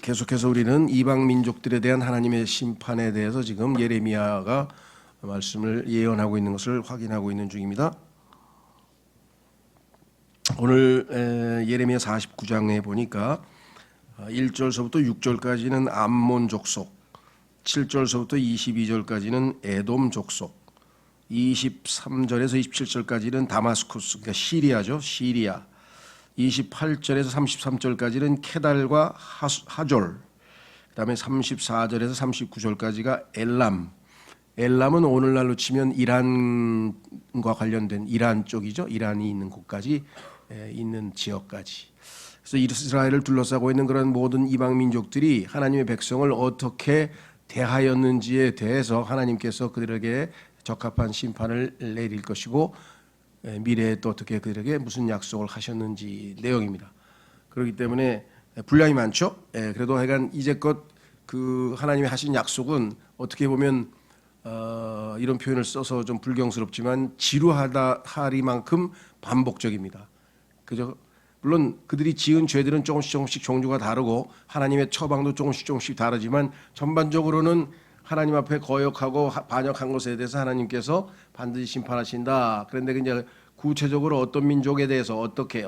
계속해서 우리는 이방 민족들에 대한 하나님의 심판에 대해서 지금 예레미야가 말씀을 예언하고 있는 것을 확인하고 있는 중입니다. 오늘 예레미야 49장에 보니까 1절서부터 6절까지는 암몬 족속, 7절서부터 22절까지는 에돔 족속, 23절에서 27절까지는 다마스쿠스, 그러니까 시리아죠, 시리아. 28절에서 33절까지는 케달과 하졸, 그 다음에 34절에서 39절까지가 엘람. 엘람은 오늘날로 치면 이란과 관련된 이란 쪽이죠. 이란이 있는 곳까지 있는 지역까지. 그래서 이스라엘을 둘러싸고 있는 그런 모든 이방 민족들이 하나님의 백성을 어떻게 대하였는지에 대해서 하나님께서 그들에게 적합한 심판을 내릴 것이고 미래에 또 어떻게 그들에게 무슨 약속을 하셨는지 내용입니다. 그렇기 때문에 분량이 많죠. 그래도 하여간 이제껏 그 하나님이 하신 약속은 어떻게 보면 이런 표현을 써서 좀 불경스럽지만 지루하다 하리만큼 반복적입니다. 그죠? 물론 그들이 지은 죄들은 조금씩 종류가 다르고 하나님의 처방도 조금씩 다르지만 전반적으로는 하나님 앞에 거역하고 반역한 것에 대해서 하나님께서 반드시 심판하신다. 그런데 이제 구체적으로 어떤 민족에 대해서 어떻게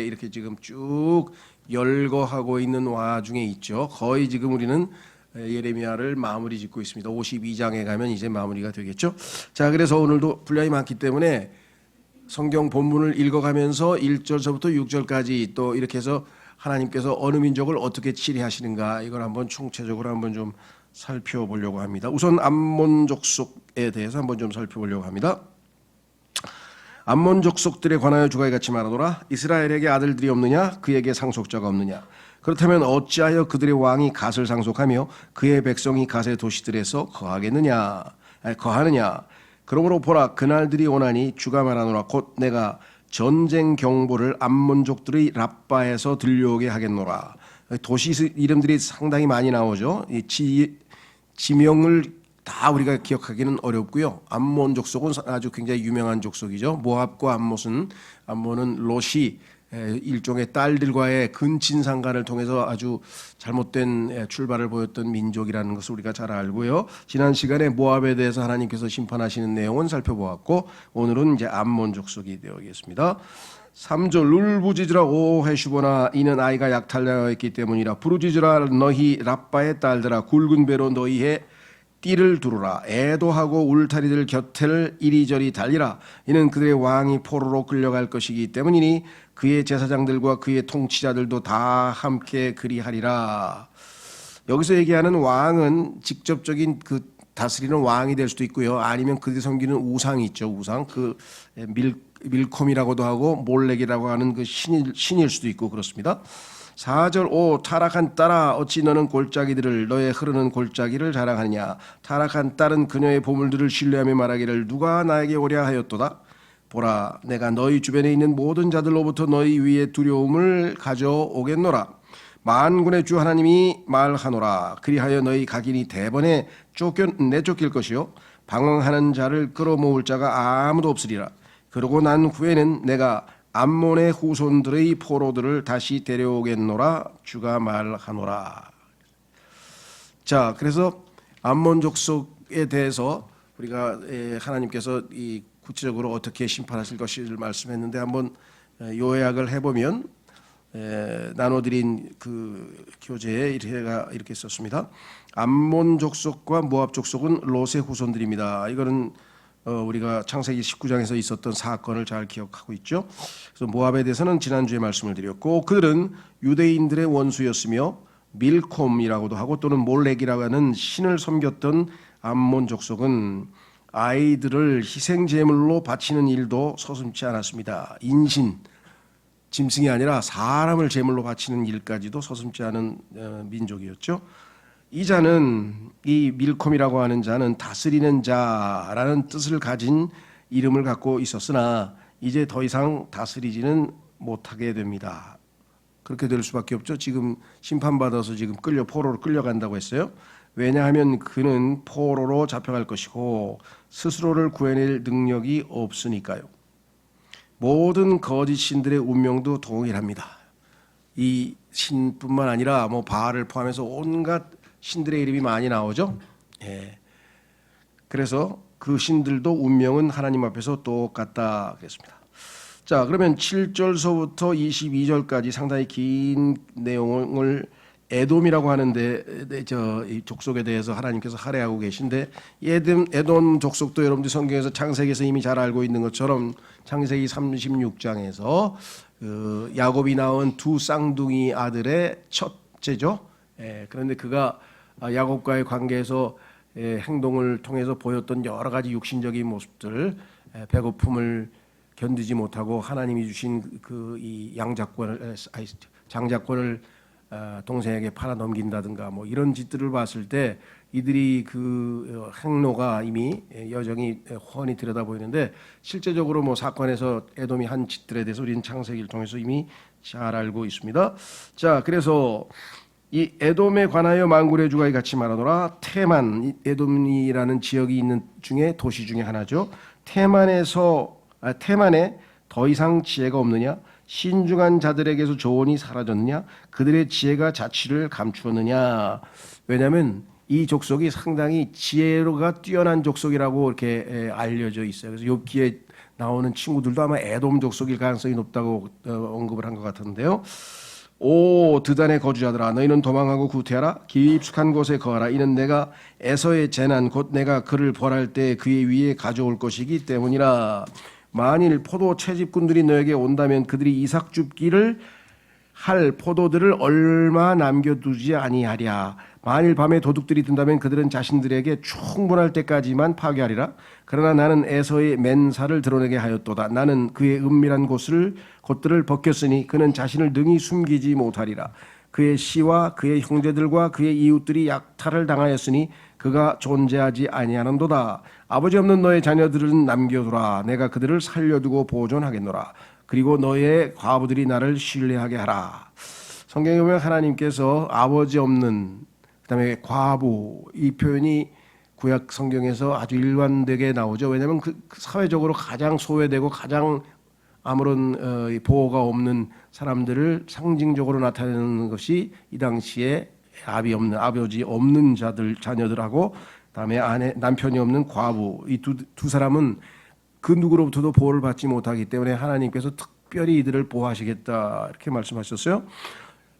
이렇게 지금 쭉 열거하고 있는 와중에 있죠. 거의 지금 우리는 예레미야를 마무리 짓고 있습니다. 52장에 가면 이제 마무리가 되겠죠. 자, 그래서 오늘도 분량이 많기 때문에 성경 본문을 읽어가면서 1절서부터 6절까지 또 이렇게 해서 하나님께서 어느 민족을 어떻게 치리하시는가 이걸 한번 총체적으로 한번 좀 살펴보려고 합니다. 우선 암몬 족속에 대해서 한번 좀 살펴보려고 합니다. 암몬 족속들에 관하여 주가 이같이 말하노라. 이스라엘에게 아들들이 없느냐? 그에게 상속자가 없느냐? 그렇다면 어찌하여 그들의 왕이 갓을 상속하며 그의 백성이 갓의 도시들에서 거하느냐? 그러므로 보라, 그날들이 오나니 주가 말하노라. 곧 내가 전쟁 경보를 암몬족들의 랍바에서 들려오게 하겠노라. 도시 이름들이 상당히 많이 나오죠. 지명을 다 우리가 기억하기는 어렵고요. 암몬 족속은 아주 굉장히 유명한 족속이죠. 모압과 암몬은 롯이 일종의 딸들과의 근친상간을 통해서 아주 잘못된 출발을 보였던 민족이라는 것을 우리가 잘 알고요. 지난 시간에 모압에 대해서 하나님께서 심판하시는 내용은 살펴보았고 오늘은 이제 암몬 족속이 되겠습니다. 3절 울부짖으라 오 헤슈보나 이는 아이가 약탈되어 있기 때문이라. 부르짖으라 너희 랍바의 딸들아 굵은 배로 너희의 띠를 두르라. 애도하고 울타리들 곁을 이리저리 달리라. 이는 그들의 왕이 포로로 끌려갈 것이기 때문이니 그의 제사장들과 그의 통치자들도 다 함께 그리하리라. 여기서 얘기하는 왕은 직접적인 그 다스리는 왕이 될 수도 있고요. 아니면 그들이 섬기는 우상이 있죠. 우상. 그 밀콤이라고도 하고 몰렉이라고 하는 그 신일 수도 있고 그렇습니다. 4절 오 타락한 딸아 어찌 너는 골짜기들을 너의 흐르는 골짜기를 자랑하느냐. 타락한 딸은 그녀의 보물들을 신뢰하며 말하기를 누가 나에게 오랴 하였도다. 보라 내가 너희 주변에 있는 모든 자들로부터 너희 위에 두려움을 가져오겠노라. 만군의 주 하나님이 말하노라. 그리하여 너희 각인이 대번에 내쫓길 것이요 방황하는 자를 끌어모을 자가 아무도 없으리라. 그러고 난 후에는 내가 암몬의 후손들의 포로들을 다시 데려오겠노라. 주가 말하노라. 자, 그래서 암몬 족속에 대해서 우리가 하나님께서 이 구체적으로 어떻게 심판하실 것을 말씀했는데 한번 요약을 해보면 나눠드린 그 교재에 이렇게 썼습니다. 암몬 족속과 모압 족속은 롯의 후손들입니다. 이거는 우리가 창세기 19장에서 있었던 사건을 잘 기억하고 있죠. 그래서 모압에 대해서는 지난주에 말씀을 드렸고 그들은 유대인들의 원수였으며 밀콤이라고도 하고 또는 몰렉이라고 하는 신을 섬겼던 암몬 족속은 아이들을 희생제물로 바치는 일도 서슴지 않았습니다. 인신, 짐승이 아니라 사람을 제물로 바치는 일까지도 서슴지 않은 민족이었죠. 이 자는 이 밀콤이라고 하는 자는 다스리는 자라는 뜻을 가진 이름을 갖고 있었으나 이제 더 이상 다스리지는 못하게 됩니다. 그렇게 될 수밖에 없죠. 지금 심판받아서 지금 포로로 끌려간다고 했어요. 왜냐하면 그는 포로로 잡혀갈 것이고 스스로를 구해낼 능력이 없으니까요. 모든 거짓 신들의 운명도 동일합니다. 이 신뿐만 아니라 뭐 바알을 포함해서 온갖 신들의 이름이 많이 나오죠. 예. 그래서 그 신들도 운명은 하나님 앞에서 똑같다 그랬습니다. 자, 그러면 7절서부터 22절까지 상당히 긴 내용을 에돔이라고 하는데 이 족속에 대해서 하나님께서 할애하고 계신데 에돔 족속도 여러분들 성경에서 창세기에서 이미 잘 알고 있는 것처럼 창세기 36장에서 그 야곱이 낳은 두 쌍둥이 아들의 첫째죠. 그런데 그가 야곱과의 관계에서 행동을 통해서 보였던 여러 가지 육신적인 모습들, 배고픔을 견디지 못하고 하나님이 주신 그 이 장자권을 동생에게 팔아 넘긴다든가 뭐 이런 짓들을 봤을 때 이들이 그 행로가 이미 여정이 훤히 들여다 보이는데 실제적으로 뭐 사건에서 에돔이 한 짓들에 대해서 우리는 창세기를 통해서 이미 잘 알고 있습니다. 자, 그래서 이 에돔에 관하여 만군의 주가 이같이 말하노라. 테만, 에돔이라는 지역이 있는 중에 도시 중에 하나죠. 테만에 더 이상 지혜가 없느냐? 신중한 자들에게서 조언이 사라졌느냐? 그들의 지혜가 자취를 감추었느냐? 왜냐하면 이 족속이 상당히 지혜로가 뛰어난 족속이라고 이렇게 알려져 있어요. 그래서 욥기에 나오는 친구들도 아마 에돔 족속일 가능성이 높다고 언급을 한 것 같은데요. 오 드단의 거주자들아, 너희는 도망하고 구태하라. 깊숙한 곳에 거하라. 이는 내가 에서의 재난 곧 내가 그를 벌할 때 그의 위에 가져올 것이기 때문이라. 만일 포도 채집꾼들이 너에게 온다면 그들이 이삭 줍기를 할 포도들을 얼마 남겨두지 아니하랴. 만일 밤에 도둑들이 든다면 그들은 자신들에게 충분할 때까지만 파괴하리라. 그러나 나는 에서의 맨살을 드러내게 하였도다. 나는 그의 은밀한 곳들을 벗겼으니 그는 자신을 능히 숨기지 못하리라. 그의 씨와 그의 형제들과 그의 이웃들이 약탈을 당하였으니 그가 존재하지 아니하는도다. 아버지 없는 너의 자녀들은 남겨두라. 내가 그들을 살려두고 보존하겠노라. 그리고 너의 과부들이 나를 신뢰하게 하라. 성경에 보면 하나님께서 아버지 없는, 그다음에 과부, 이 표현이 구약 성경에서 아주 일관되게 나오죠. 왜냐하면 그 사회적으로 가장 소외되고 가장 아무런 보호가 없는 사람들을 상징적으로 나타내는 것이 이 당시에 아버지 없는 자녀들하고 그다음에 남편이 없는 과부, 이 두 사람은 그 누구로부터도 보호를 받지 못하기 때문에 하나님께서 특별히 이들을 보호하시겠다 이렇게 말씀하셨어요.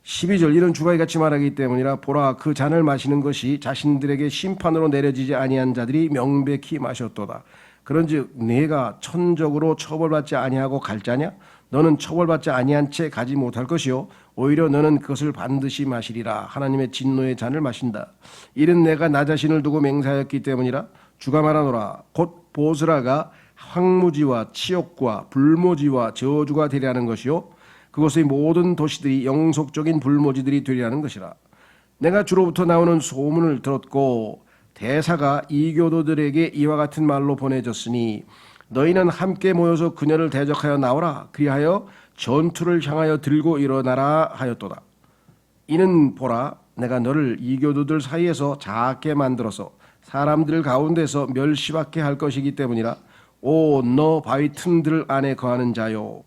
12절 이런 주가 이같이 말하기 때문이라. 보라, 그 잔을 마시는 것이 자신들에게 심판으로 내려지지 아니한 자들이 명백히 마셨도다. 그런즉 네가 천적으로 처벌받지 아니하고 갈 자냐? 너는 처벌받지 아니한 채 가지 못할 것이요 오히려 너는 그것을 반드시 마시리라. 하나님의 진노의 잔을 마신다. 이는 내가 나 자신을 두고 맹세하였기 때문이라. 주가 말하노라. 곧 보스라가 황무지와 치욕과 불모지와 저주가 되리라는 것이요 그것의 모든 도시들이 영속적인 불모지들이 되리라는 것이라. 내가 주로부터 나오는 소문을 들었고 대사가 이교도들에게 이와 같은 말로 보내졌으니 너희는 함께 모여서 그녀를 대적하여 나오라. 그리하여 전투를 향하여 들고 일어나라 하였도다. 이는 보라, 내가 너를 이교도들 사이에서 작게 만들어서 사람들 가운데서 멸시받게 할 것이기 때문이라. 오, 너 바위 틈들 안에 거하는 자요,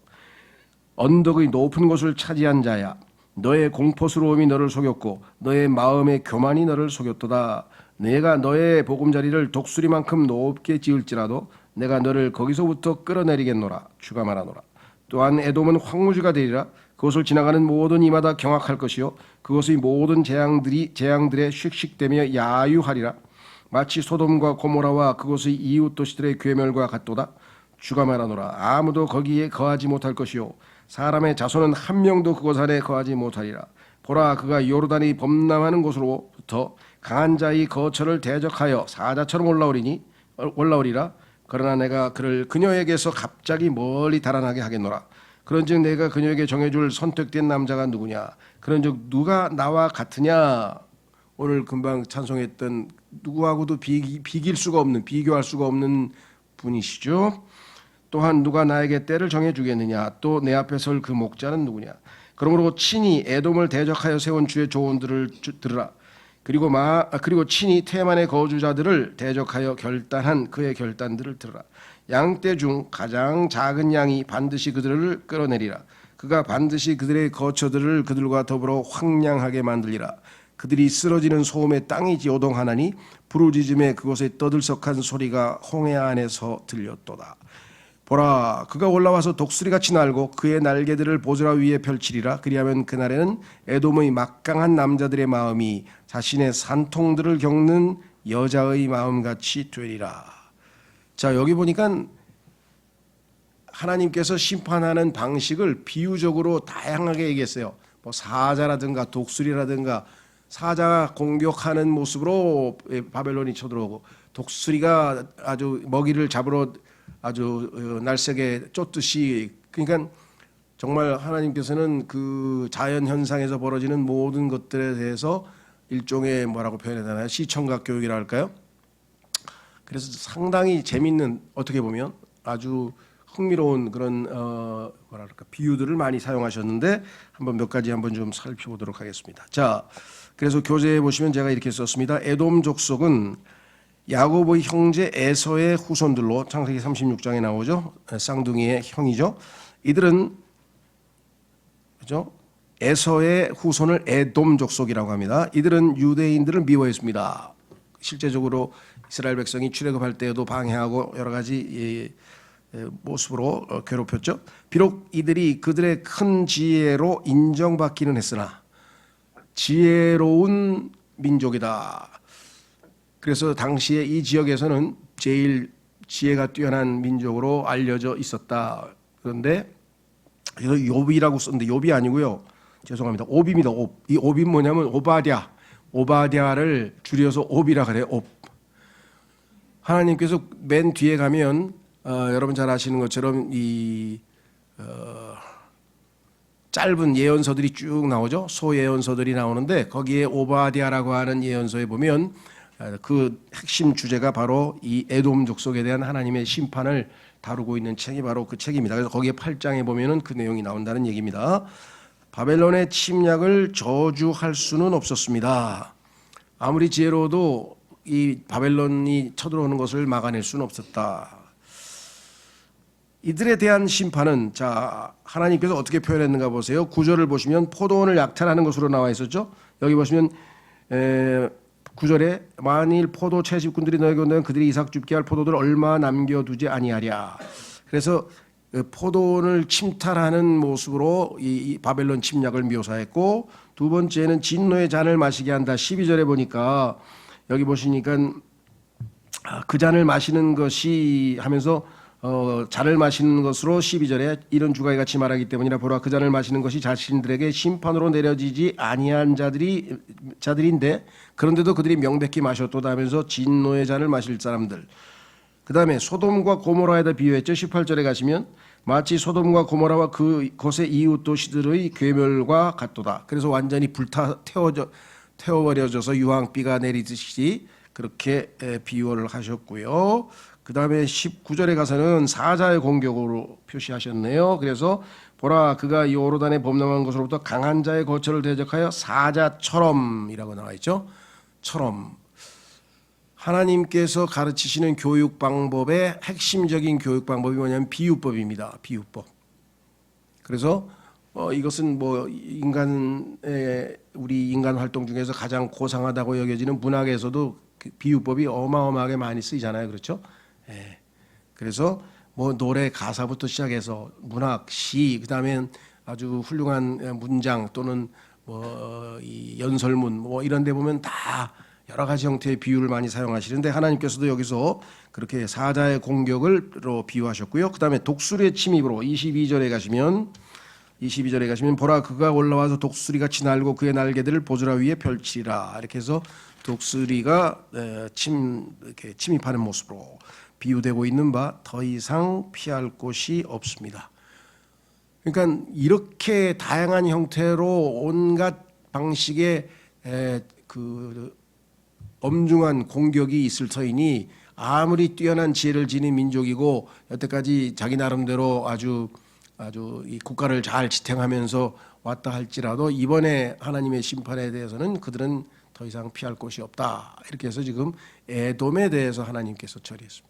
언덕의 높은 곳을 차지한 자야. 너의 공포스러움이 너를 속였고 너의 마음의 교만이 너를 속였도다. 내가 너의 보금자리를 독수리만큼 높게 지을지라도 내가 너를 거기서부터 끌어내리겠노라. 주가 말하노라. 또한 에돔은 황무지가 되리라. 그것을 지나가는 모든 이마다 경악할 것이요 그것의 모든 재앙들에 씩씩대며 야유하리라. 마치 소돔과 고모라와 그것의 이웃 도시들의 괴멸과 같도다. 주가 말하노라. 아무도 거기에 거하지 못할 것이요 사람의 자손은 한 명도 그곳 안에 거하지 못하리라. 보라, 그가 요르단이 범람하는 곳으로부터 강한 자의 거처를 대적하여 사자처럼 올라오리라. 그러나 내가 그를 그녀에게서 갑자기 멀리 달아나게 하겠노라. 그런즉 내가 그녀에게 정해줄 선택된 남자가 누구냐? 그런즉 누가 나와 같으냐? 오늘 금방 찬송했던 누구하고도 비교할 수가 없는 분이시죠. 또한 누가 나에게 때를 정해주겠느냐? 또 내 앞에 설 그 목자는 누구냐? 그러므로 친히 에돔을 대적하여 세운 주의 조언들을 들으라. 그리고 친히 테만의 거주자들을 대적하여 결단한 그의 결단들을 들으라. 양떼 중 가장 작은 양이 반드시 그들을 끌어내리라. 그가 반드시 그들의 거처들을 그들과 더불어 황량하게 만들리라. 그들이 쓰러지는 소음에 땅이 요동하나니 부르짖음에 그곳에 떠들썩한 소리가 홍해 안에서 들렸도다. 보라, 그가 올라와서 독수리같이 날고 그의 날개들을 보즈라 위에 펼치리라. 그리하면 그날에는 에돔의 막강한 남자들의 마음이 자신의 산통들을 겪는 여자의 마음같이 되리라. 자, 여기 보니까 하나님께서 심판하는 방식을 비유적으로 다양하게 얘기했어요. 뭐 사자라든가 독수리라든가, 사자가 공격하는 모습으로 바벨론이 쳐들어오고, 독수리가 아주 먹이를 잡으러 아주 날쌔게 쫓듯이, 그러니까 정말 하나님께서는 그 자연 현상에서 벌어지는 모든 것들에 대해서 일종의 뭐라고 표현해야 되나요? 시청각 교육이라 할까요? 그래서 상당히 재밌는, 어떻게 보면 아주 흥미로운 그런 뭐랄까 비유들을 많이 사용하셨는데 한번 몇 가지 한번 좀 살펴보도록 하겠습니다. 자, 그래서 교재에 보시면 제가 이렇게 썼습니다. 에돔 족속은 야곱의 형제 에서의 후손들로, 창세기 36장에 나오죠. 쌍둥이의 형이죠. 이들은 그죠? 에서의 후손을 에돔 족속이라고 합니다. 이들은 유대인들을 미워했습니다. 실제적으로 이스라엘 백성이 출애굽할 때에도 방해하고 여러 가지 모습으로 괴롭혔죠. 비록 이들이 그들의 큰 지혜로 인정받기는 했으나 지혜로운 민족이다. 그래서 당시에 이 지역에서는 제일 지혜가 뛰어난 민족으로 알려져 있었다. 그런데 그래서 욥이라고 썼는데 욥이 아니고요. 죄송합니다. 옵입니다. 옵. 이 옵이 뭐냐면 오바댜. 오바댜를 줄여서 옵이라 그래요. 옵. 하나님께서 맨 뒤에 가면 여러분 잘 아시는 것처럼 이 짧은 예언서들이 쭉 나오죠. 소예언서들이 나오는데 거기에 오바댜라고 하는 예언서에 보면 그 핵심 주제가 바로 이 에돔 족속에 대한 하나님의 심판을 다루고 있는 책이 바로 그 책입니다. 그래서 거기에 8장에 보면은 그 내용이 나온다는 얘기입니다. 바벨론의 침략을 저주할 수는 없었습니다. 아무리 지혜로워도 이 바벨론이 쳐들어오는 것을 막아낼 수는 없었다. 이들에 대한 심판은, 자, 하나님께서 어떻게 표현했는가 보세요. 9절을 보시면 포도원을 약탈하는 것으로 나와 있었죠. 여기 보시면 9절에 만일 포도 채집꾼들이 너에게 온다면 그들이 이삭 줍게 할 포도들 얼마 남겨두지 아니하랴. 그래서 포도원을 침탈하는 모습으로 이 바벨론 침략을 묘사했고, 두 번째는 진노의 잔을 마시게 한다. 12절에 보니까 여기 보시니까 그 잔을 마시는 것이 하면서 잔을 마시는 것으로 12절에 이런 주가에 같이 말하기 때문이라. 보라, 그 잔을 마시는 것이 자신들에게 심판으로 내려지지 아니한 자들인데 그런데도 그들이 명백히 마셨도다 하면서 진노의 잔을 마실 사람들. 그 다음에 소돔과 고모라에다 비유했죠. 18절에 가시면 마치 소돔과 고모라와 그곳의 이웃 도시들의 괴멸과 같도다. 그래서 완전히 태워버려져서 유황비가 내리듯이 그렇게 비유를 하셨고요. 그 다음에 19절에 가서는 사자의 공격으로 표시하셨네요. 그래서 보라, 그가 이 요르단에 범람한 것으로부터 강한 자의 거처를 대적하여 사자처럼이라고 나와 있죠. 처럼. 하나님께서 가르치시는 교육 방법의 핵심적인 교육 방법이 뭐냐면 비유법입니다. 비유법. 그래서 이것은 뭐 우리 인간 활동 중에서 가장 고상하다고 여겨지는 문학에서도 비유법이 어마어마하게 많이 쓰이잖아요. 그렇죠? 예. 그래서 뭐 노래 가사부터 시작해서 문학, 시, 그다음에 아주 훌륭한 문장 또는 뭐 이 연설문 뭐 이런 데 보면 다 여러 가지 형태의 비유를 많이 사용하시는데 하나님께서도 여기서 그렇게 사자의 공격으로 비유하셨고요. 그다음에 독수리의 침입으로 22절에 가시면 보라, 그가 올라와서 독수리같이 날고 그의 날개들을 보즈라 위에 펼치리라. 이렇게 해서 독수리가 이렇게 침입하는 모습으로 비유되고 있는 바 더 이상 피할 곳이 없습니다. 그러니까 이렇게 다양한 형태로 온갖 방식의 그 엄중한 공격이 있을 터이니 아무리 뛰어난 지혜를 지닌 민족이고 여태까지 자기 나름대로 아주 이 국가를 잘 지탱하면서 왔다 할지라도 이번에 하나님의 심판에 대해서는 그들은 더 이상 피할 곳이 없다. 이렇게 해서 지금 에돔에 대해서 하나님께서 처리했습니다.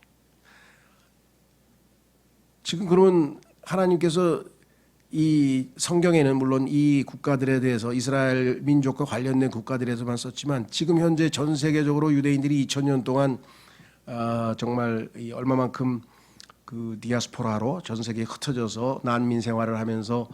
지금 그러면 하나님께서 이 성경에는 물론 이 국가들에 대해서 이스라엘 민족과 관련된 국가들에서만 썼지만 지금 현재 전 세계적으로 유대인들이 2000년 동안 정말 얼마만큼 그 디아스포라로 전 세계에 흩어져서 난민 생활을 하면서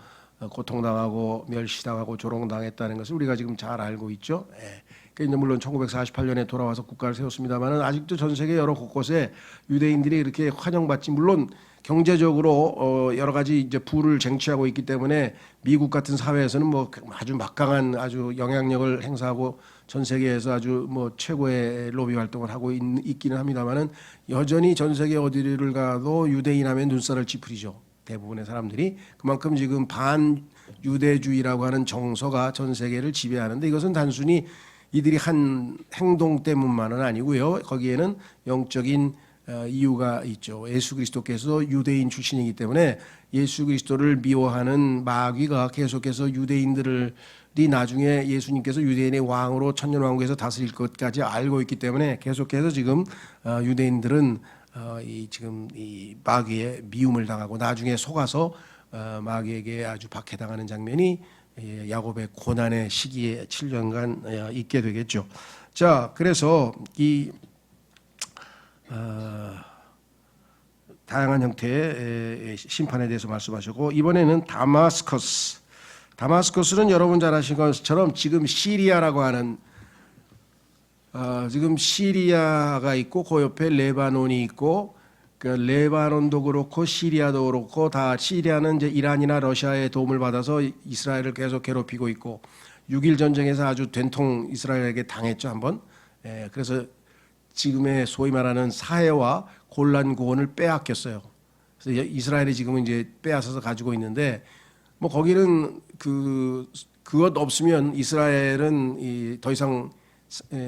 고통당하고 멸시당하고 조롱당했다는 것을 우리가 지금 잘 알고 있죠. 예. 그러니까 물론 1948년에 돌아와서 국가를 세웠습니다만은 아직도 전 세계 여러 곳곳에 유대인들이 이렇게 환영받지, 물론 경제적으로 여러 가지 이제 부를 쟁취하고 있기 때문에 미국 같은 사회에서는 뭐 아주 막강한 아주 영향력을 행사하고 전 세계에서 아주 뭐 최고의 로비 활동을 하고 있기는 합니다만은 여전히 전 세계 어디를 가도 유대인 하면 눈살을 찌푸리죠. 대부분의 사람들이. 그만큼 지금 반유대주의라고 하는 정서가 전 세계를 지배하는데, 이것은 단순히 이들이 한 행동 때문만은 아니고요. 거기에는 영적인 이유가 있죠. 예수 그리스도께서 유대인 출신이기 때문에 예수 그리스도를 미워하는 마귀가 계속해서 유대인들이 나중에 예수님께서 유대인의 왕으로 천년왕국에서 다스릴 것까지 알고 있기 때문에 계속해서 지금 유대인들은 지금 이 마귀의 미움을 당하고 나중에 속아서 마귀에게 아주 박해당하는 장면이 야곱의 고난의 시기에 7년간 있게 되겠죠. 자, 그래서 이 다양한 형태의 심판에 대해서 말씀하셨고, 이번에는 다마스커스는 여러분 잘 아시는 것처럼 지금 시리아라고 하는 지금 시리아가 있고 그 옆에 레바논이 있고, 그 레바논도 그렇고 시리아도 그렇고 다, 시리아는 이제 이란이나 러시아의 도움을 받아서 이스라엘을 계속 괴롭히고 있고 6.1 전쟁에서 아주 된통 이스라엘에게 당했죠 한번. 그래서 지금의 소위 말하는 사해와 골란 고원을 빼앗겼어요. 그래서 이스라엘이 지금은 이제 빼앗아서 가지고 있는데, 뭐 거기는 그것 없으면 이스라엘은 더 이상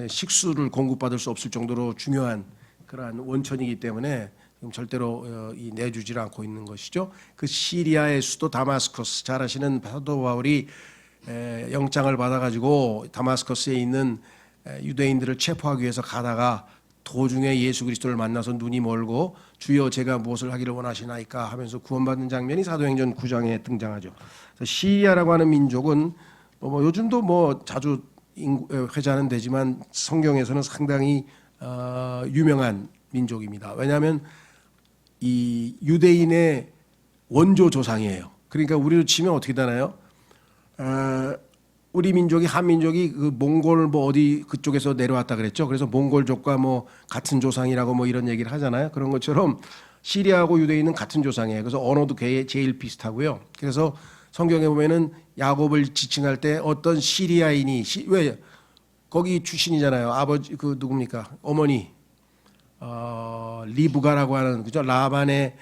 식수를 공급받을 수 없을 정도로 중요한 그러한 원천이기 때문에 지금 절대로 내주질 않고 있는 것이죠. 그 시리아의 수도 다마스커스, 잘 아시는 사도 바울이 영장을 받아가지고 다마스커스에 있는 유대인들을 체포하기 위해서 가다가 도중에 예수 그리스도를 만나서 눈이 멀고 주여 제가 무엇을 하기를 원하시나이까 하면서 구원받는 장면이 사도행전 9장에 등장하죠. 시리아라고 하는 민족은 뭐 요즘도 뭐 자주 회자는 되지만 성경에서는 상당히 유명한 민족입니다. 왜냐하면 이 유대인의 원조 조상이에요. 그러니까 우리로 치면 어떻게 되나요? 우리 민족이 한민족이 그 몽골 뭐 어디 그쪽에서 내려왔다 그랬죠. 그래서 몽골족과 뭐 같은 조상이라고 뭐 이런 얘기를 하잖아요. 그런 것처럼 시리아하고 유대인은 같은 조상이에요. 그래서 언어도 제일 비슷하고요. 그래서 성경에 보면은 야곱을 지칭할 때 어떤 시리아인이 왜 거기 출신이잖아요. 아버지 그 누굽니까? 어머니 리브가라고 하는, 그죠? 라반의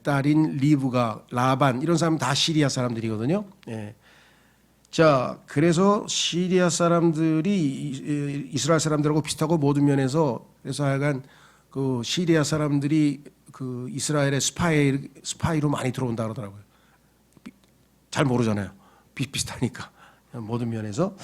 딸인 리브가, 라반, 이런 사람 다 시리아 사람들이거든요. 예. 자, 그래서 시리아 사람들이 이스라엘 사람들하고 비슷하고 모든 면에서, 그래서 하여간 그 시리아 사람들이 그 이스라엘의 스파이로 많이 들어온다 그러더라고요. 잘 모르잖아요. 비슷하니까 모든 면에서.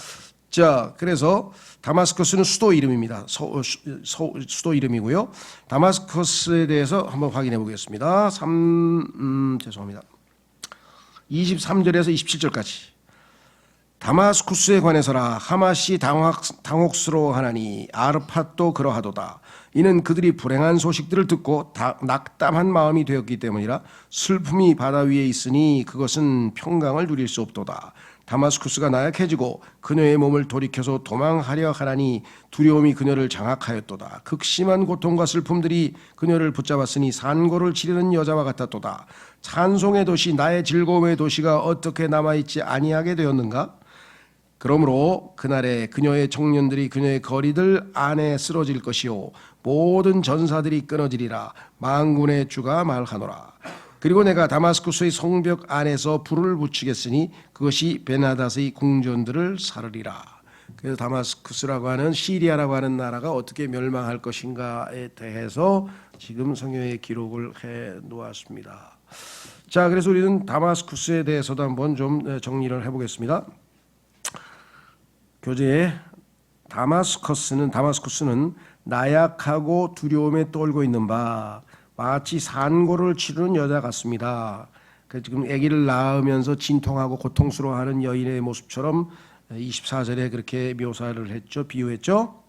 자, 그래서 다마스커스는 수도 이름입니다. 수도 이름이고요. 다마스커스에 대해서 한번 확인해 보겠습니다. 죄송합니다. 23절에서 27절까지. 다마스쿠스에 관해서라 하맛이 당혹스러워하나니 아르팟도 그러하도다. 이는 그들이 불행한 소식들을 듣고 낙담한 마음이 되었기 때문이라. 슬픔이 바다 위에 있으니 그것은 평강을 누릴 수 없도다. 다마스쿠스가 나약해지고 그녀의 몸을 돌이켜서 도망하려 하나니 두려움이 그녀를 장악하였도다. 극심한 고통과 슬픔들이 그녀를 붙잡았으니 산고를 치르는 여자와 같았도다. 찬송의 도시, 나의 즐거움의 도시가 어떻게 남아있지 아니하게 되었는가? 그러므로 그날에 그녀의 청년들이 그녀의 거리들 안에 쓰러질 것이요 모든 전사들이 끊어지리라. 만군의 주가 말하노라. 그리고 내가 다마스쿠스의 성벽 안에서 불을 붙이겠으니 그것이 베나닷의 궁전들을 사르리라. 그래서 다마스쿠스라고 하는 시리아라고 하는 나라가 어떻게 멸망할 것인가에 대해서 지금 성경에 기록을 해 놓았습니다. 자, 그래서 우리는 다마스쿠스에 대해서도 한번 좀 정리를 해보겠습니다. 교재에 다마스쿠스는 나약하고 두려움에 떨고 있는 바 마치 산고를 치르는 여자 같습니다. 지금 아기를 낳으면서 진통하고 고통스러워하는 여인의 모습처럼 24절에 그렇게 묘사를 했죠. 비유했죠.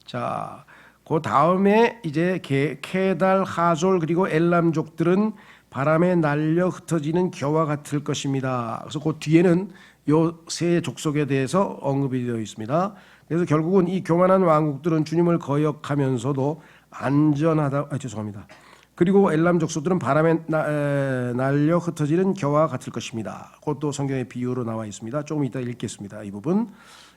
자, 그 다음에 이제 케달, 하졸 그리고 엘람족들은 바람에 날려 흩어지는 겨와 같을 것입니다. 그래서 그 뒤에는 요 세 족속에 대해서 언급이 되어 있습니다. 그래서 결국은 이 교만한 왕국들은 주님을 거역하면서도 안전하다. 죄송합니다. 그리고 엘람 족속들은 바람에 날려 흩어지는 겨와 같을 것입니다. 그것도 성경의 비유로 나와 있습니다. 조금 이따 읽겠습니다. 이 부분.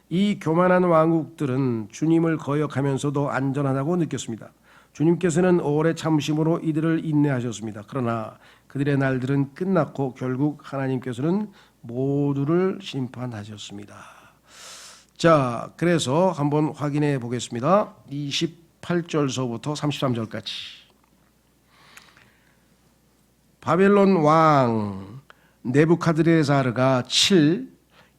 이 교만한 왕국들은 주님을 거역하면서도 안전하다고 느꼈습니다. 주님께서는 오래 참으심으로 이들을 인내하셨습니다. 그러나 그들의 날들은 끝났고 결국 하나님께서는 모두를 심판하셨습니다. 자, 그래서 한번 확인해 보겠습니다. 28절서부터 33절까지. 바벨론 왕 네부카드네자르가 7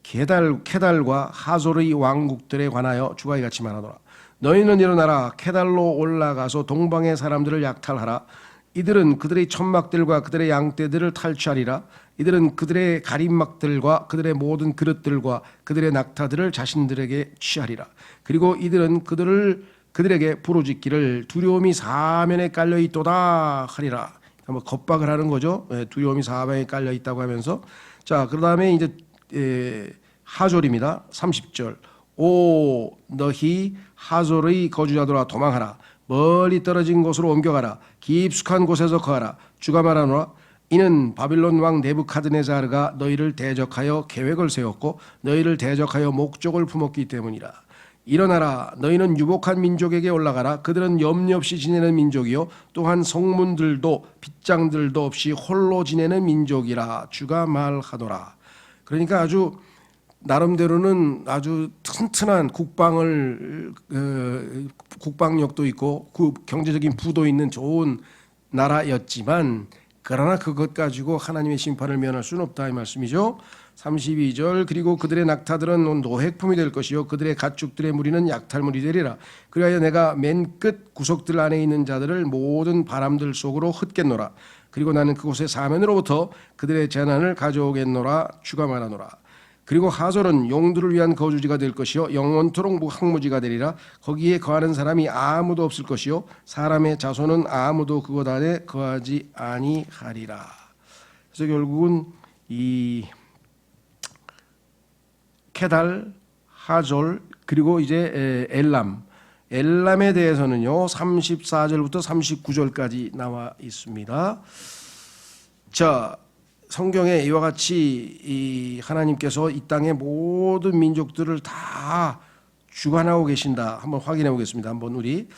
케달과 하솔의 왕국들에 관하여 주가 이같이 말하노라. 너희는 일어나라. 케달로 올라가서 동방의 사람들을 약탈하라. 이들은 그들의 천막들과 그들의 양떼들을 탈취하리라. 이들은 그들의 가림막들과 그들의 모든 그릇들과 그들의 낙타들을 자신들에게 취하리라. 그리고 이들은 그들에게 부르짖기를 두려움이 사면에 깔려 있도다 하리라. 뭐 겁박을 하는 거죠. 두려움이 사면에 깔려 있다고 하면서. 자, 그다음에 이제 하졸입니다. 30절. 오 너희 하졸의 거주자들아 도망하라. 멀리 떨어진 곳으로 옮겨가라. 깊숙한 곳에서 거하라. 주가 말하노라. 이는 바빌론 왕 네부카드네자르가 너희를 대적하여 계획을 세웠고 너희를 대적하여 목적을 품었기 때문이라. 일어나라. 너희는 유복한 민족에게 올라가라. 그들은 염려 없이 지내는 민족이요 또한 성문들도 빗장들도 없이 홀로 지내는 민족이라. 주가 말하노라. 그러니까 아주 나름대로는 아주 튼튼한 국방력도 있고 경제적인 부도 있는 좋은 나라였지만 그러나 그것 가지고 하나님의 심판을 면할 수는 없다 이 말씀이죠. 32절. 그리고 그들의 낙타들은 노획품이 될 것이요 그들의 가축들의 무리는 약탈물이 되리라. 그리하여 내가 맨 끝 구석들 안에 있는 자들을 모든 바람들 속으로 흩겠노라. 그리고 나는 그곳의 사면으로부터 그들의 재난을 가져오겠노라. 주가 말하노라. 그리고 하솔은 용들을 위한 거주지가 될 것이요 영원토록 항무지가 되리라. 거기에 거하는 사람이 아무도 없을 것이요 사람의 자손은 아무도 그곳 안에 거하지 아니하리라. 그래서 결국은 이 케달, 하졸 그리고 이제 엘람에 대해서는요 34절부터 39절까지 나와 있습니다. 자, 성경에 이와 같이 이 하나님께서 이 땅의 모든 민족들을 다 주관하고 계신다. 한번 확인해 보겠습니다. 한번 우리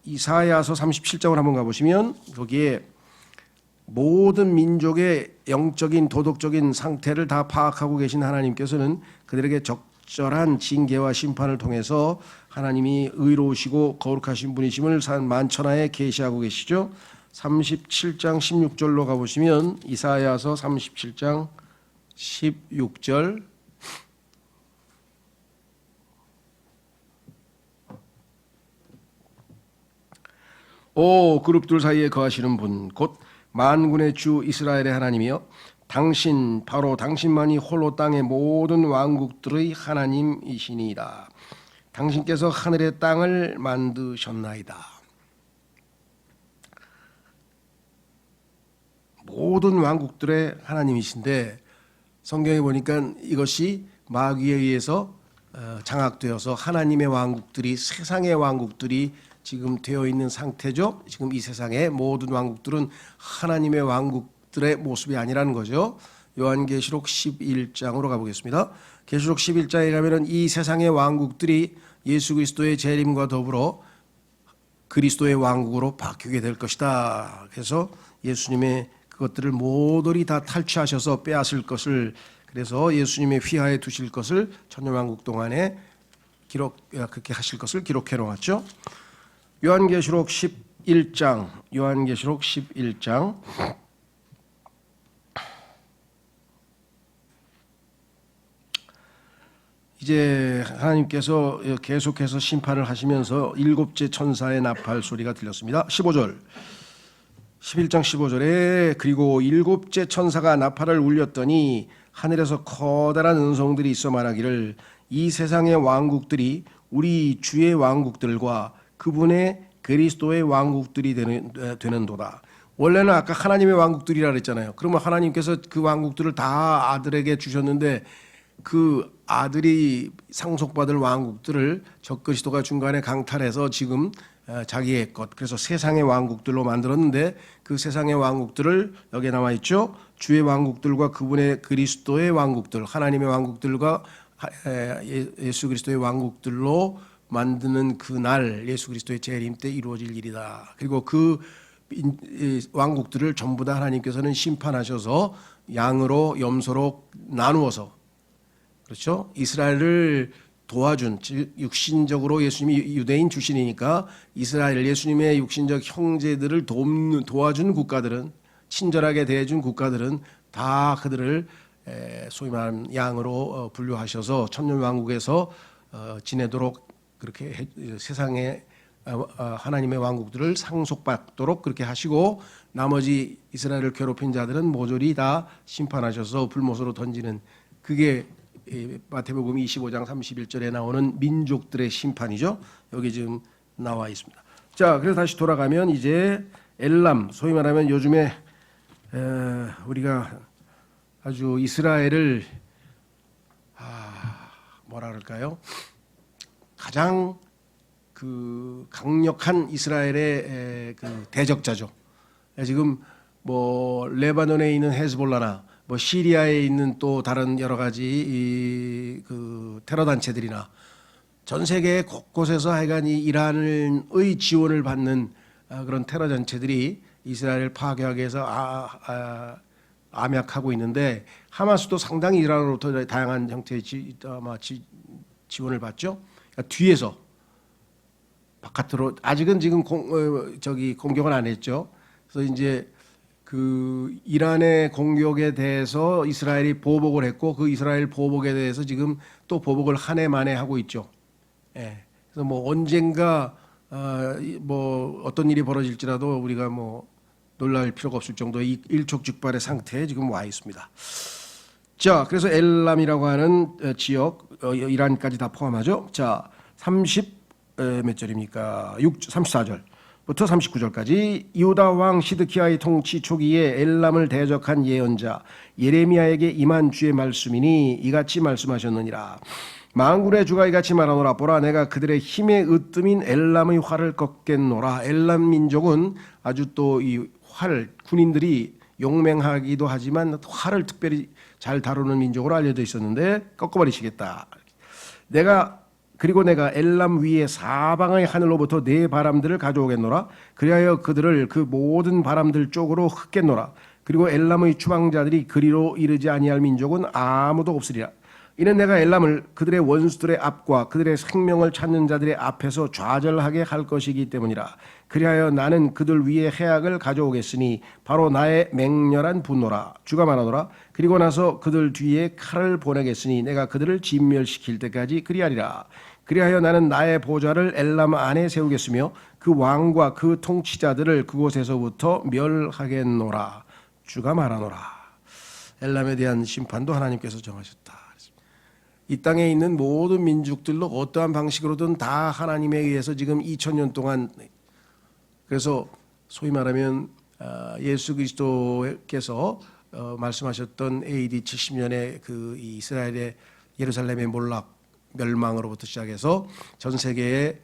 이사야서 37장을 한번 가보시면 거기에 모든 민족의 영적인 도덕적인 상태를 다 파악하고 계신 하나님께서는 그들에게 적절한 징계와 심판을 통해서 하나님이 의로우시고 거룩하신 분이심을 만천하에 계시하고 계시죠. 37장 16절로 가보시면 이사야서 37장 16절. 오 그룹들 사이에 거하시는 분 곧 만군의 주 이스라엘의 하나님이여 당신 바로 당신만이 홀로 땅의 모든 왕국들의 하나님이시니이다. 당신께서 하늘의 땅을 만드셨나이다. 모든 왕국들의 하나님이신데 성경에 보니까 이것이 마귀에 의해서 장악되어서 하나님의 왕국들이 세상의 왕국들이 지금 되어 있는 상태죠. 지금 이 세상의 모든 왕국들은 하나님의 왕국들의 모습이 아니라는 거죠. 요한계시록 11장으로 가보겠습니다. 계시록 11장에 가면은 이 세상의 왕국들이 예수 그리스도의 재림과 더불어 그리스도의 왕국으로 바뀌게 될 것이다. 그래서 예수님의 그것들을 모조리 다 탈취하셔서 빼앗을 것을 그래서 예수님의 휘하에 두실 것을 천년왕국 동안에 그렇게 하실 것을 기록해 놓았죠. 요한계시록 11장 이제 하나님께서 계속해서 심판을 하시면서 일곱째 천사의 나팔 소리가 들렸습니다. 15절. 11장 15절에 그리고 일곱째 천사가 나팔을 울렸더니 하늘에서 커다란 은성들이 있어 말하기를 이 세상의 왕국들이 우리 주의 왕국들과 그분의 그리스도의 왕국들이 되는도다. 원래는 아까 하나님의 왕국들이라 그랬잖아요. 그러면 하나님께서 그 왕국들을 다 아들에게 주셨는데 그 아들이 상속받을 왕국들을 적그리스도가 중간에 강탈해서 지금 자기의 것, 그래서 세상의 왕국들로 만들었는데 그 세상의 왕국들을 여기에 나와 있죠. 주의 왕국들과 그분의 그리스도의 왕국들, 하나님의 왕국들과 예수 그리스도의 왕국들로 만드는 그날 예수 그리스도의 재림 때 이루어질 일이다. 그리고 그 왕국들을 전부 다 하나님께서는 심판하셔서 양으로 염소로 나누어서, 그렇죠? 이스라엘을 도와준, 즉 육신적으로 예수님이 유대인 출신이니까 이스라엘 예수님의 육신적 형제들을 도와준 국가들은, 친절하게 대해준 국가들은 다 그들을 소위 말하는 양으로 분류하셔서 천년왕국에서 지내도록 그렇게 세상에 하나님의 왕국들을 상속받도록 그렇게 하시고 나머지 이스라엘을 괴롭힌 자들은 모조리 다 심판하셔서 불못으로 던지는, 그게 마태복음 25장 31절에 나오는 민족들의 심판이죠. 여기 지금 나와 있습니다. 자, 그래서 다시 돌아가면 이제 엘람, 소위 말하면 요즘에 우리가 아주 이스라엘을 뭐라 그럴까요? 가장 그 강력한 이스라엘의 그 대적자죠. 지금 뭐 레바논에 있는 헤즈볼라나 뭐 시리아에 있는 또 다른 여러 가지 그 테러 단체들이나 전 세계 곳곳에서 하여간 이 이란의 지원을 받는 그런 테러 단체들이 이스라엘을 파괴하기 위해서 암약하고 있는데 하마스도 상당히 이란으로부터 다양한 형태의 지원을 받죠. 그러니까 뒤에서 바깥으로 아직은 지금 공격은 안 했죠. 그래서 이제 그 이란의 공격에 대해서 이스라엘이 보복을 했고 그 이스라엘 보복에 대해서 지금 또 보복을 한 해 만에 하고 있죠. 예. 그래서 뭐 언젠가 뭐 어떤 일이 벌어질지라도 우리가 뭐 놀랄 필요가 없을 정도의 일촉즉발의 상태에 지금 와 있습니다. 자, 그래서 엘람이라고 하는 지역, 이란까지 다 포함하죠. 자, 몇 절입니까? 34절부터 39절까지 유다 왕 시드키야의 통치 초기에 엘람을 대적한 예언자 예레미야에게 임한 주의 말씀이니 이같이 말씀하셨느니라. 만군의 주가 이같이 말하노라. 보라, 내가 그들의 힘의 으뜸인 엘람의 활을 꺾겠노라. 엘람 민족은 아주 또 이 활, 군인들이 용맹하기도 하지만 활을 특별히 잘 다루는 민족으로 알려져 있었는데 꺾어버리시겠다. 그리고 내가 엘람 위에 사방의 하늘로부터 네 바람들을 가져오겠노라. 그리하여 그들을 그 모든 바람들 쪽으로 흩겠노라. 그리고 엘람의 추방자들이 그리로 이르지 아니할 민족은 아무도 없으리라. 이는 내가 엘람을 그들의 원수들의 앞과 그들의 생명을 찾는 자들의 앞에서 좌절하게 할 것이기 때문이라. 그리하여 나는 그들 위에 해악을 가져오겠으니 바로 나의 맹렬한 분노라. 주가 말하노라. 그리고 나서 그들 뒤에 칼을 보내겠으니 내가 그들을 진멸시킬 때까지 그리하리라. 그리하여 나는 나의 보좌를 엘람 안에 세우겠으며 그 왕과 그 통치자들을 그곳에서부터 멸하겠노라. 주가 말하노라. 엘람에 대한 심판도 하나님께서 정하셨다. 이 땅에 있는 모든 민족들로 어떠한 방식으로든 다 하나님에 의해서 지금 2000년 동안, 그래서 소위 말하면 예수 그리스도께서 말씀하셨던 AD 70년에 그 이스라엘의 예루살렘의 몰락 멸망으로부터 시작해서 전 세계에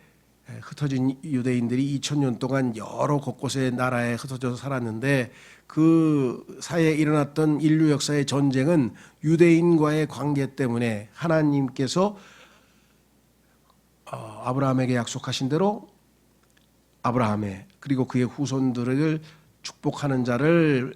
흩어진 유대인들이 2000년 동안 여러 곳곳의 나라에 흩어져서 살았는데 그 사이에 일어났던 인류 역사의 전쟁은 유대인과의 관계 때문에 하나님께서 아브라함에게 약속하신 대로 아브라함의 그리고 그의 후손들을 축복하는 자를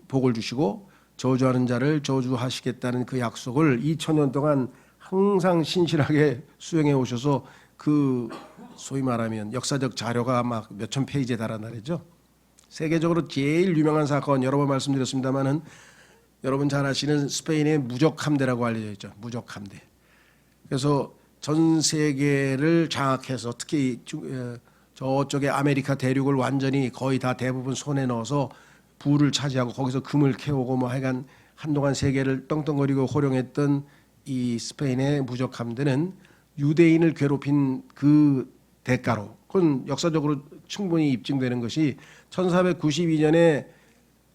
복을 주시고 저주하는 자를 저주하시겠다는 그 약속을 2000년 동안 항상 신실하게 수행해 오셔서 그 소위 말하면 역사적 자료가 막 몇천 페이지에 달한다죠. 세계적으로 제일 유명한 사건 여러 번 말씀드렸습니다만은 여러분 잘 아시는 스페인의 무적 함대라고 알려져 있죠. 무적 함대. 그래서 전 세계를 장악해서 특히 저쪽에 아메리카 대륙을 완전히 거의 다 대부분 손에 넣어서 부를 차지하고 거기서 금을 캐오고 뭐 하여간 한동안 세계를 떵떵거리고 호령했던 이 스페인의 무적함들은 유대인을 괴롭힌 그 대가로, 그건 역사적으로 충분히 입증되는 것이 1492년에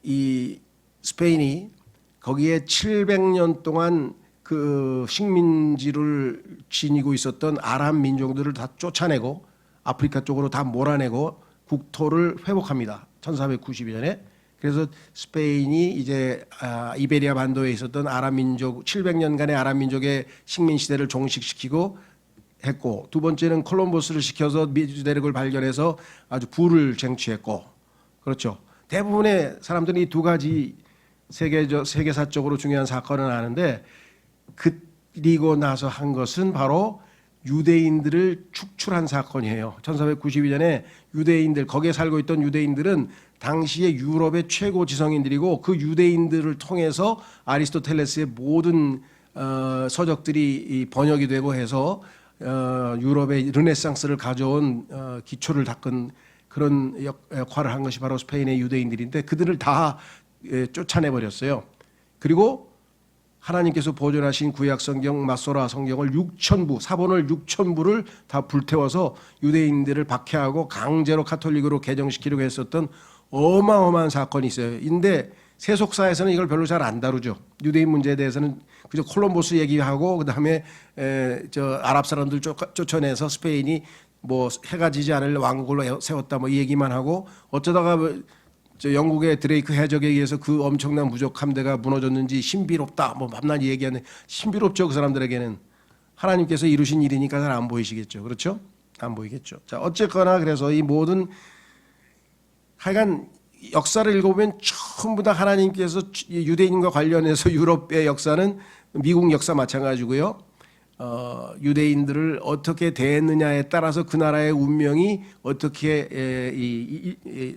이 스페인이 거기에 700년 동안 그 식민지를 지니고 있었던 아랍 민족들을 다 쫓아내고 아프리카 쪽으로 다 몰아내고 국토를 회복합니다. 1492년에. 그래서 스페인이 이제 이베리아 반도에 있었던 아랍 민족 700년간의 아랍 민족의 식민 시대를 종식시키고 했고, 두 번째는 콜럼버스를 시켜서 미주 대륙을 발견해서 아주 부를 쟁취했고, 그렇죠. 대부분의 사람들이 이 두 가지 세계사적으로 중요한 사건을 아는데, 그리고 나서 한 것은 바로 유대인들을 축출한 사건이에요. 1492년에 유대인들, 거기에 살고 있던 유대인들은 당시에 유럽의 최고 지성인들이고, 그 유대인들을 통해서 아리스토텔레스의 모든 서적들이 번역이 되고 해서 유럽의 르네상스를 가져온 기초를 닦은 그런 역할을 한 것이 바로 스페인의 유대인들인데, 그들을 다 쫓아내 버렸어요. 그리고 하나님께서 보존하신 구약 성경 마소라 성경을 6,000부, 사본을 6,000부를 다 불태워서 유대인들을 박해하고 강제로 카톨릭으로 개정시키려고 했었던 어마어마한 사건이 있어요. 근데 세속사에서는 이걸 별로 잘 안 다루죠. 유대인 문제에 대해서는 그저 콜럼버스 얘기하고 그다음에 저 아랍 사람들 쫓아내서 스페인이 뭐 해가 지지 않을 왕국을 세웠다 뭐 이 얘기만 하고, 어쩌다가 저 영국의 드레이크 해적에 의해서 그 엄청난 무적 함대가 무너졌는지 신비롭다 뭐 밤낮 얘기하는, 신비롭죠. 그 사람들에게는 하나님께서 이루신 일이니까 잘 안 보이시겠죠. 그렇죠? 안 보이겠죠. 자, 어쨌거나 그래서 이 모든 하여간 역사를 읽어보면 전부 다 하나님께서 유대인과 관련해서 유럽의 역사는 미국 역사 마찬가지고요. 유대인들을 어떻게 대했느냐에 따라서 그 나라의 운명이 어떻게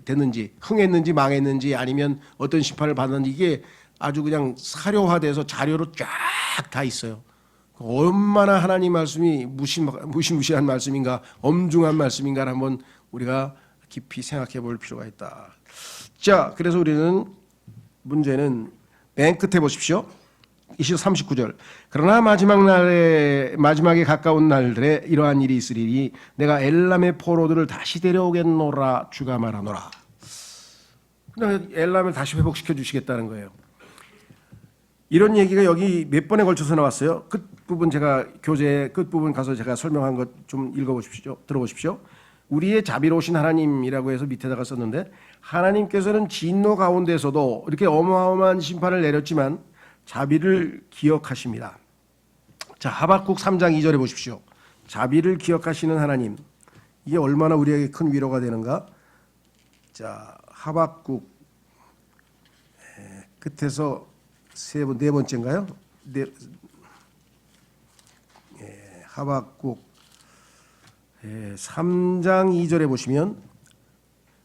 됐는지, 흥했는지 망했는지 아니면 어떤 심판을 받았는지, 이게 아주 그냥 사료화돼서 자료로 쫙 다 있어요. 얼마나 하나님 말씀이 무시무시한 말씀인가, 엄중한 말씀인가를 한번 우리가 깊이 생각해 볼 필요가 있다. 자, 그래서 우리는 문제는 맨 끝에 보십시오. 39절. 그러나 마지막에 가까운 날들에 이러한 일이 있으리니 내가 엘람의 포로들을 다시 데려오겠노라 주가 말하노라. 엘람을 다시 회복시켜 주시겠다는 거예요. 이런 얘기가 여기 몇 번에 걸쳐서 나왔어요. 끝부분 제가 교재 끝부분 가서 제가 설명한 것 좀 읽어보십시오. 들어보십시오. 우리의 자비로우신 하나님이라고 해서 밑에다가 썼는데, 하나님께서는 진노 가운데서도 이렇게 어마어마한 심판을 내렸지만 자비를 기억하십니다. 자, 하박국 3장 2절에 보십시오. 자비를 기억하시는 하나님, 이게 얼마나 우리에게 큰 위로가 되는가. 자, 하박국 끝에서 네 번째인가요? 하박국 3장 2절에 보시면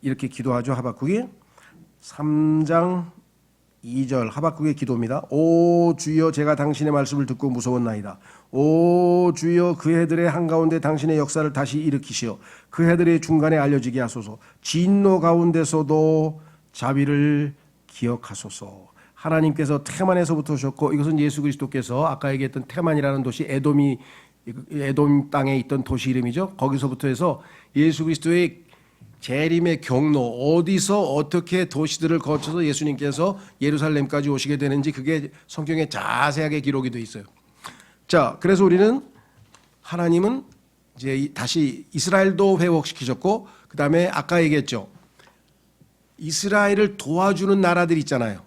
이렇게 기도하죠. 하박국이 3장 2절 하박국의 기도입니다. 오 주여, 제가 당신의 말씀을 듣고 무서웠나이다. 오 주여, 그 해들의 한가운데 당신의 역사를 다시 일으키시어 그 해들의 중간에 알려지게 하소서. 진노 가운데서도 자비를 기억하소서. 하나님께서 테만에서부터 오셨고, 이것은 예수 그리스도께서 아까 얘기했던 테만이라는 도시, 에돔 땅에 있던 도시 이름이죠. 거기서부터 해서 예수 그리스도의 재림의 경로, 어디서 어떻게 도시들을 거쳐서 예수님께서 예루살렘까지 오시게 되는지 그게 성경에 자세하게 기록이 되어 있어요. 자, 그래서 우리는 하나님은 이제 다시 이스라엘도 회복시키셨고, 그 다음에 아까 얘기했죠. 이스라엘을 도와주는 나라들 있잖아요.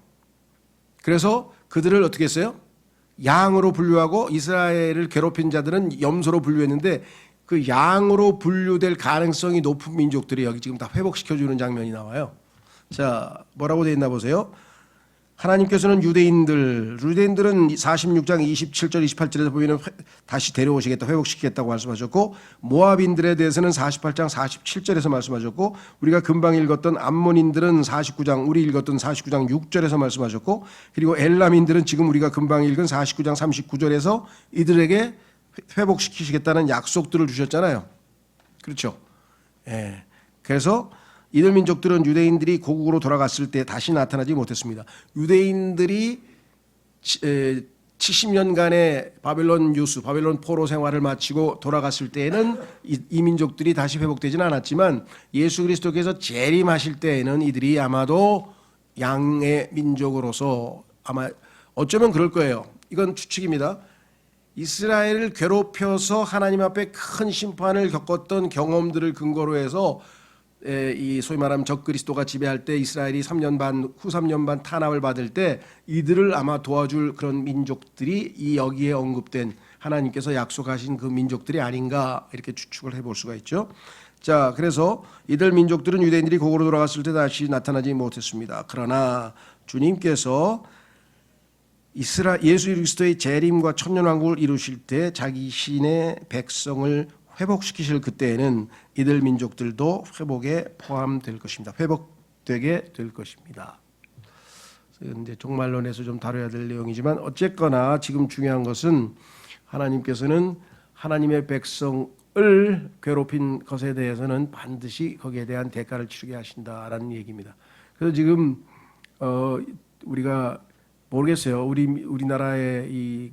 그래서 그들을 어떻게 했어요? 양으로 분류하고, 이스라엘을 괴롭힌 자들은 염소로 분류했는데, 그 양으로 분류될 가능성이 높은 민족들이 여기 지금 다 회복시켜주는 장면이 나와요. 자, 뭐라고 되어 있나 보세요. 하나님께서는 유대인들은 46장 27절 28절에서 보면 다시 데려오시겠다, 회복시키겠다고 말씀하셨고, 모압인들에 대해서는 48장 47절에서 말씀하셨고, 우리가 금방 읽었던 암몬인들은 49장, 우리 읽었던 49장 6절에서 말씀하셨고, 그리고 엘람인들은 지금 우리가 금방 읽은 49장 39절에서 이들에게 회복시키시겠다는 약속들을 주셨잖아요. 그렇죠? 예. 그래서 이들 민족들은 유대인들이 고국으로 돌아갔을 때 다시 나타나지 못했습니다. 유대인들이 70년간의 바벨론 유수, 바벨론 포로 생활을 마치고 돌아갔을 때에는 이 민족들이 다시 회복되지는 않았지만 예수 그리스도께서 재림하실 때에는 이들이 아마도 양의 민족으로서 아마 어쩌면 그럴 거예요. 이건 추측입니다. 이스라엘을 괴롭혀서 하나님 앞에 큰 심판을 겪었던 경험들을 근거로 해서 이 소위 말하면 적그리스도가 지배할 때 이스라엘이 3년 반, 후 3년 반 탄압을 받을 때 이들을 아마 도와줄 그런 민족들이 이 여기에 언급된 하나님께서 약속하신 그 민족들이 아닌가 이렇게 추측을 해볼 수가 있죠. 자, 그래서 이들 민족들은 유대인들이 고국으로 돌아갔을 때 다시 나타나지 못했습니다. 그러나 주님께서 예수 그리스도의 재림과 천년왕국을 이루실 때 자기 신의 백성을 회복시키실 그때에는 이들 민족들도 회복에 포함될 것입니다. 회복되게 될 것입니다. 이제 종말론에서 좀 다뤄야 될 내용이지만 어쨌거나 지금 중요한 것은 하나님께서는 하나님의 백성을 괴롭힌 것에 대해서는 반드시 거기에 대한 대가를 치르게 하신다라는 얘기입니다. 그래서 지금 우리가 모르겠어요. 우리나라의 이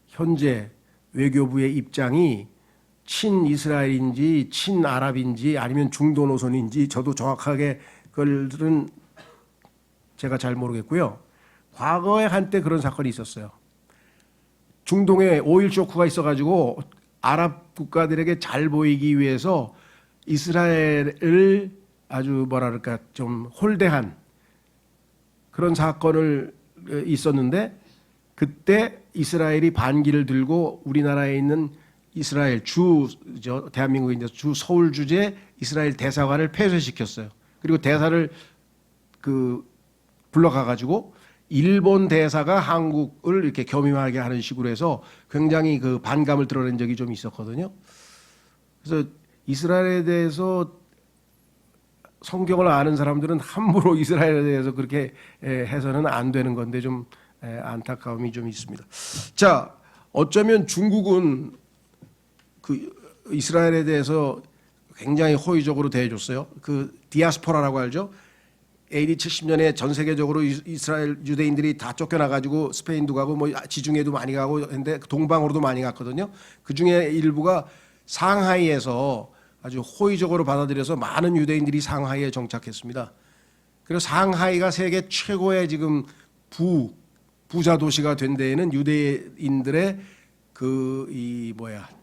현재 외교부의 입장이 친이스라엘인지 친아랍인지 아니면 중도 노선인지 저도 정확하게 그걸은 제가 잘 모르겠고요. 과거에 한때 그런 사건이 있었어요. 중동에 오일 쇼크가 있어가지고 아랍 국가들에게 잘 보이기 위해서 이스라엘을 아주 뭐랄까 좀 홀대한 그런 사건을 있었는데 그때 이스라엘이 반기를 들고 우리나라에 있는 이스라엘 대한민국의 주 서울 주재 이스라엘 대사관을 폐쇄시켰어요. 그리고 대사를 불러가 가지고 일본 대사가 한국을 이렇게 겸임하게 하는 식으로 해서 굉장히 그 반감을 드러낸 적이 좀 있었거든요. 그래서 이스라엘에 대해서 성경을 아는 사람들은 함부로 이스라엘에 대해서 그렇게 해서는 안 되는 건데 좀 안타까움이 좀 있습니다. 자, 어쩌면 중국은 그 이스라엘에 대해서 굉장히 호의적으로 대해줬어요. 그 디아스포라라고 알죠? AD 70년에 전 세계적으로 이스라엘 유대인들이 다 쫓겨나가지고 스페인도 가고 뭐 지중해도 많이 가고 했는데 동방으로도 많이 갔거든요. 그 중에 일부가 상하이에서 아주 호의적으로 받아들여서 많은 유대인들이 상하이에 정착했습니다. 그리고 상하이가 세계 최고의 지금 부자 도시가 된 데에는 유대인들의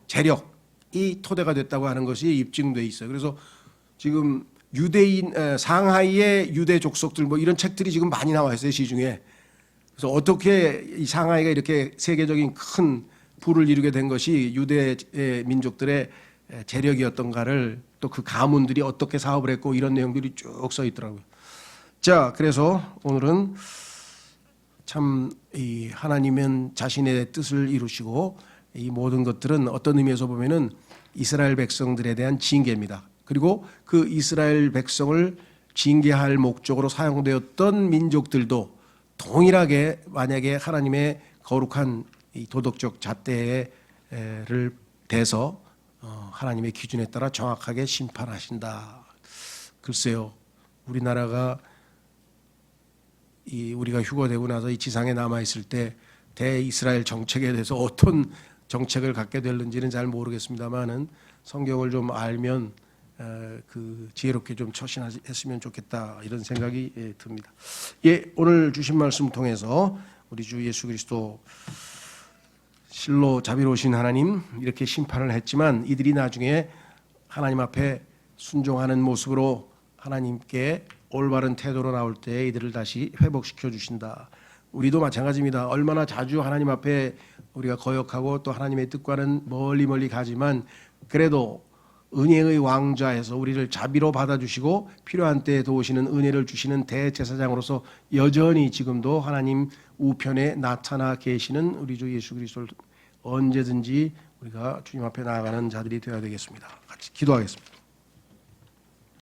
재력이 토대가 됐다고 하는 것이 입증돼 있어요. 그래서 지금 상하이의 유대 족속들 뭐 이런 책들이 지금 많이 나와 있어요, 시중에. 그래서 어떻게 이 상하이가 이렇게 세계적인 큰 부를 이루게 된 것이 유대 민족들의 재력이었던가를 또 그 가문들이 어떻게 사업을 했고 이런 내용들이 쭉 써 있더라고요. 자, 그래서 오늘은 참 이 하나님은 자신의 뜻을 이루시고 이 모든 것들은 어떤 의미에서 보면은 이스라엘 백성들에 대한 징계입니다. 그리고 그 이스라엘 백성을 징계할 목적으로 사용되었던 민족들도 동일하게 만약에 하나님의 거룩한 이 도덕적 잣대를 대서 하나님의 기준에 따라 정확하게 심판하신다. 글쎄요, 우리나라가 우리가 휴거되고 나서 이 지상에 남아 있을 때 대이스라엘 정책에 대해서 어떤 정책을 갖게 될는지는 잘 모르겠습니다만은 성경을 좀 알면 그 지혜롭게 좀 처신했으면 좋겠다 이런 생각이 듭니다. 오늘 주신 말씀 통해서 우리 주 예수 그리스도 실로 자비로우신 하나님 이렇게 심판을 했지만 이들이 나중에 하나님 앞에 순종하는 모습으로 하나님께 올바른 태도로 나올 때 이들을 다시 회복시켜 주신다. 우리도 마찬가지입니다. 얼마나 자주 하나님 앞에 우리가 거역하고 또 하나님의 뜻과는 멀리 가지만 그래도 은혜의 왕좌에서 우리를 자비로 받아주시고 필요한 때에 도우시는 은혜를 주시는 대제사장으로서 여전히 지금도 하나님 우편에 나타나 계시는 우리 주 예수 그리스도를 언제든지 우리가 주님 앞에 나아가는 자들이 되어야 되겠습니다. 같이 기도하겠습니다.